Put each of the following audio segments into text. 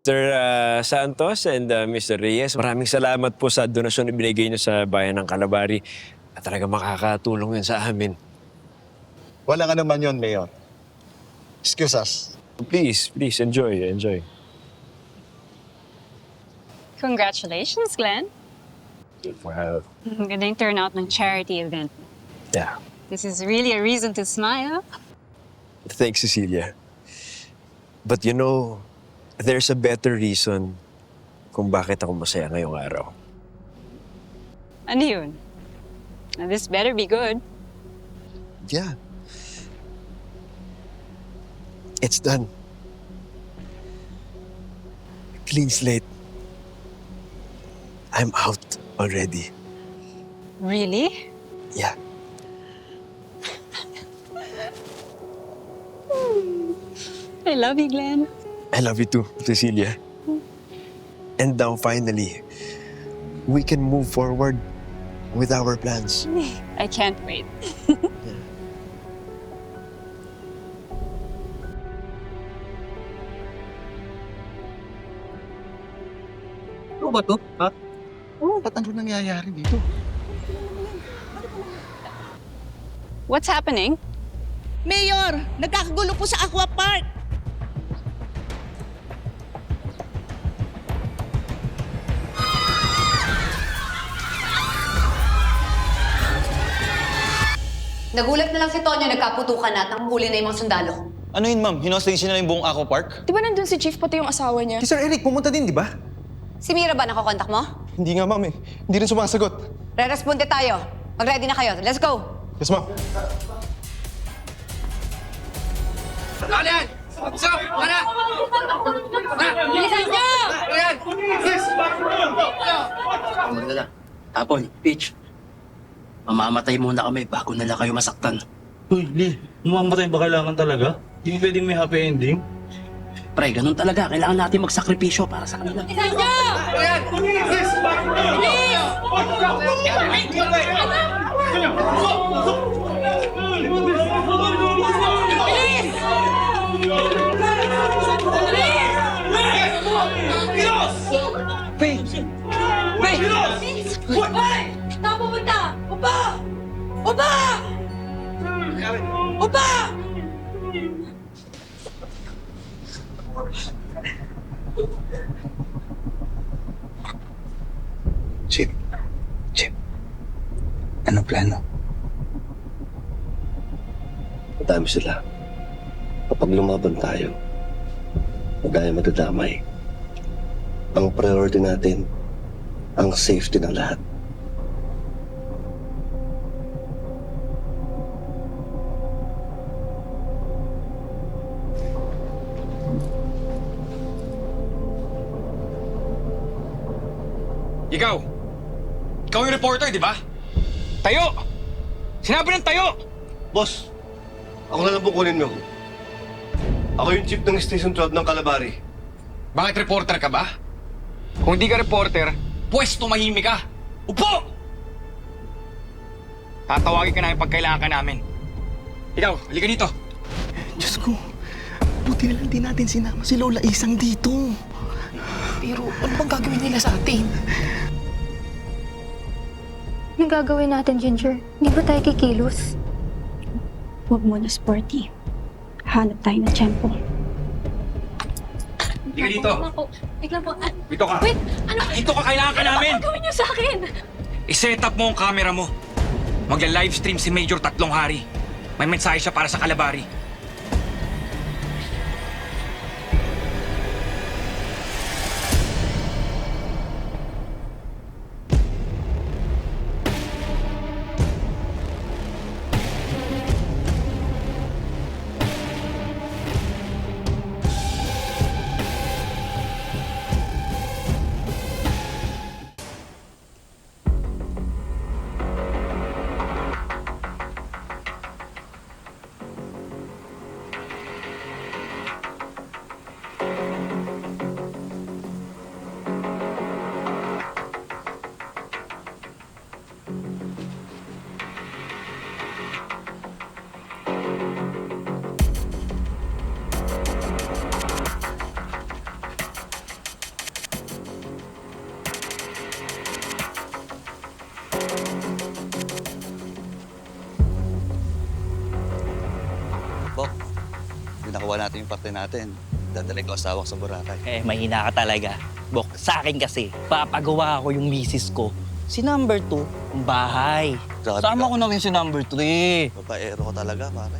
Sir Santos and Mr. Reyes, maraming salamat po sa donasyon na binigay niyo sa bayan ng Calabari. At talaga makakatulong yun sa amin. Wala nga naman yun, Mayor. Excuse us. Please, enjoy. Congratulations, Glenn. Wow. Ganda yung turnout ng charity event. Yeah. This is really a reason to smile. Thanks, Cecilia. But you know, there's a better reason kung bakit ako masaya ngayong araw. Ano yun? Now, this better be good. Yeah. It's done. Clean slate. I'm out already. Really? Yeah. I love you, Glenn. I love you too, Cecilia. And now, finally, we can move forward with our plans. I can't wait. Ano ba to? Ha? Ba't ano nangyayari dito? What's happening? Mayor, nagkakagulo po sa Aqua Park. Nagulat na lang si Tonyo, nagkaputukan na at nanghuli na yung mga sundalo. Ano yun, ma'am? Hinostage nila yung buong Aqua Park? Di ba nandun si Chief pati yung asawa niya? Si Sir Eric, pumunta din, di ba? Si Mira ba nakakontak mo? Hindi nga, ma'am eh. Hindi rin sumasagot. Re-responde tayo. Mag-ready na kayo. Let's go! Yes, ma'am. Magdala. Apple, Peach. Mamamatay muna kami bago nila kayo masaktan. Uy, Lee, mamamatay ba kailangan talaga? Hindi pwedeng may happy ending. Pre, ganun talaga. Kailangan natin magsakripisyo para sa kanila. Saan pupunta? Opa! Opa! Opa! Chip. Ano plano? Madami sila. Kapag lumaban tayo, madami madadamay. Ang priority natin, ang safety ng lahat. Ikaw! Ikaw yung reporter, di ba? Tayo! Sinabi ng tayo! Boss, ako na lang po kunin mo. Ako yung chief ng Station 12 ng Calabari. Bakit reporter ka ba? Kung di ka reporter, pwes tumahimik ka! Upo! Tatawagin ka namin pag kailangan ka namin. Ikaw, halika dito. Diyos ko, buti na lang din natin sinama si Lola Isang dito. Pero ano bang gagawin nila sa atin? Anong gagawin natin, Ginger? Hindi ba tayo kikilos? Huwag mo na sporty. Hanap tayo ng tiyempo. Halika dito. Tignan po. Dito ka. Wait! Ano? Dito ka, kailangan ka namin! Ano gawin niyo sa akin? I-set up mo ang camera mo. Magla-livestream si Major 3 hari. May mensahe siya para sa Calabari. nakuha natin yung parte natin, dadalhin ko asawa ko sa Boracay. Eh, mahina ka talaga. Bok, sa akin kasi, papagawa ko yung misis ko. Si number 2, ang bahay. Grabe Sama ka. ko na rin si number 3. Babaero ko talaga, pare.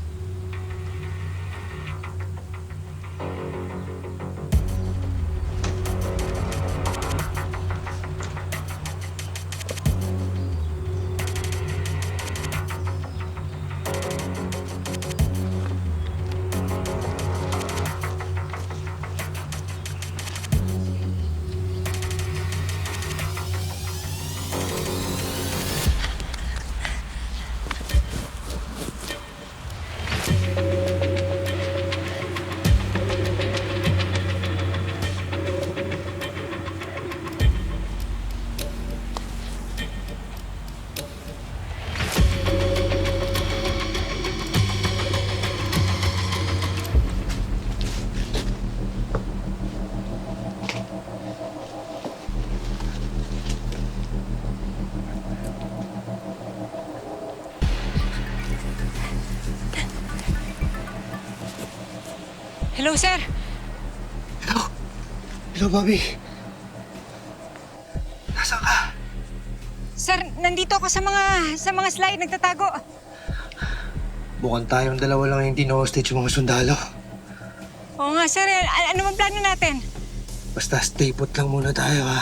Hello, sir. Hello, Bobby. Nasaan ka? Sir, nandito ako sa mga slide, nagtatago. Mukhang tayong dalawa lang hindi na-hostage yung mga sundalo. Oo nga, sir. Ano bang plano natin? Basta stay put lang muna tayo, ha?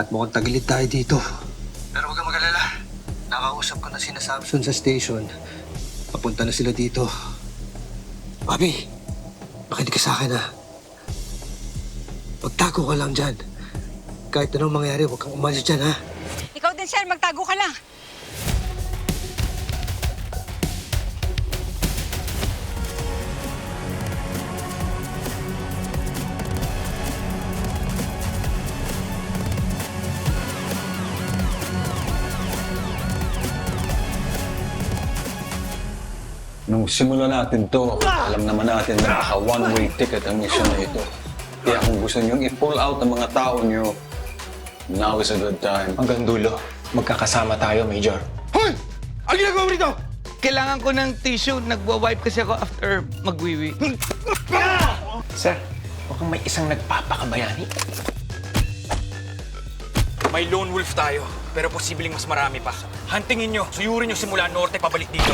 At mukhang tagilid tayo dito. Pero huwag kang mag-alala. Nakausap ko na sina Samson sa station. Papunta na sila dito. Bobby, makinig ka sa akin, ha? Magtago ka lang dyan. Kahit anong mangyari, huwag kang umalis dyan, ha? Ikaw din, sir. Magtago ka lang. Nung simula natin to, alam naman natin na naka one-way ticket ang mission na ito. Kaya kung gusto niyong i-pull out ang mga tao niyo, now is a good time. Hanggang dulo, magkakasama tayo, Major. Hoy! Ang ginagawa mo rito? Kailangan ko ng tissue. Nagwa-wipe kasi ako after magwiwi. Sir, mukhang may isang nagpapakabayani. May lone wolf tayo, pero posibleng mas marami pa. Huntingin nyo, suyurin nyo simula norte pabalik dito.